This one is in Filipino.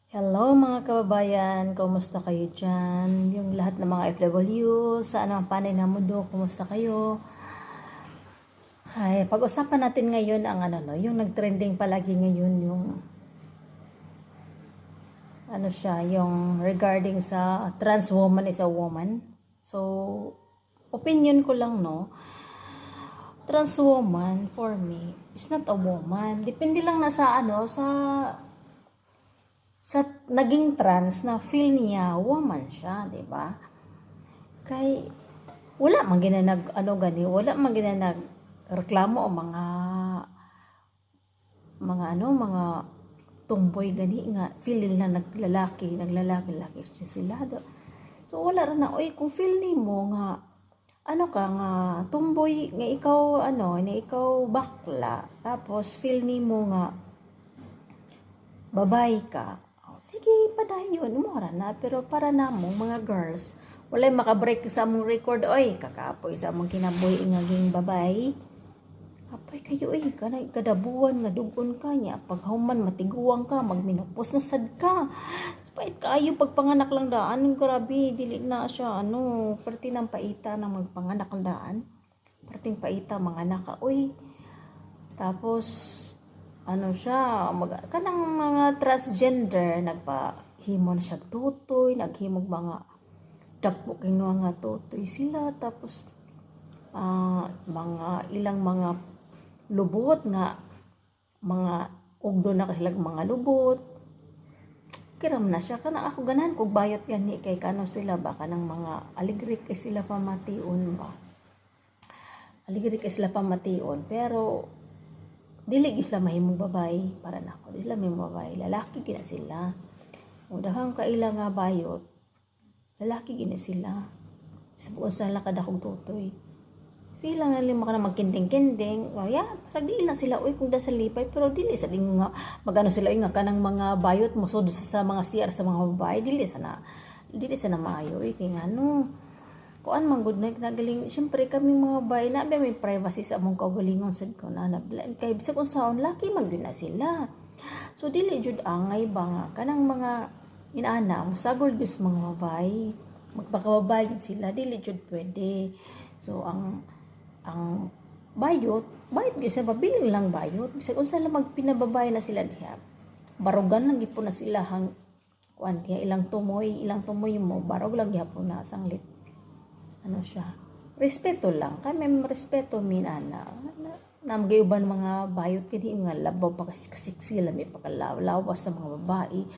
Hello mga kababayan, kumusta kayo dyan? Yung lahat ng mga FW, saan ang panay na mundo, kumusta kayo? Ay, pag-usapan natin ngayon ang yung nag-trending palagi ngayon, yung yung regarding sa trans woman is a woman. So, opinion ko lang, no? Trans woman for me is not a woman. Depende lang na sa sa naging trans na feel niya woman siya, 'di ba? Kay wala man ginanag wala man ginanag reklamo o mga tomboy gani nga feel nila naglalaki sila. So wala ra na oy kung feel nimo nga nga tomboy nga ikaw bakla tapos feel nimo nga babae ka. Sige, padayon, mura na. Pero para namong mga girls, walay makabreak sa among record. Oy, kakapoy sa among kinabuhi ngaging babae. Apay kayo, kanay kadabuan nga dugon ka niya. Pag human matiguang ka, magminopos na sad ka. Pait kayo pagpanganak lang daan. Grabe, dili na siya, parte ng paita na magpanganak lang daan. Parting paita, mga naka, Tapos, kanang mga transgender nagpahimo na siya tutoy, naghimog mga dagpo kinuha nga tutoy sila, tapos mga ilang mga lubot nga mga ugdo na kahilag mga lubot kiram na siya kana ako ganahan kog bayot yan ni kay kano sila ba kanang mga aligrik kay sila pamation pero dili sila mahimong babae para nako. Di sila mahimong babae, lalaki gina sila. O daghang kaila nga bayot, lalaki gina sila. Sa buong sala kada kog tutoy. Feel lang nalima ka na magkinding-kinding. Pasag di lang sila kung da sa lipay pero dili sa ding nga magano sila nga kanang mga bayot mo sud sa mga CR sa mga babae dili sana maayo kay ngano kuan man gud nagaling syempre kami mga babae na may privacy sa among kaugalingon sad ko na kay bisag unsaon laki man gyud na sila so dili jud angay ba nga kanang mga inaana sagol gyud mga babae magpakababae gyud sila dili jud pwede so ang bayot gyud sa babiling lang bayot bisag unsa lang magpinababae na sila diha barugan lang gipon na sila hang kuan kaya ilang tumoy mo barog lang gyapon na sanglit respeto lang kami respeto minana namgayuban mga bayot kini nga labaw pa kasik sila may pakalawas sa mga babae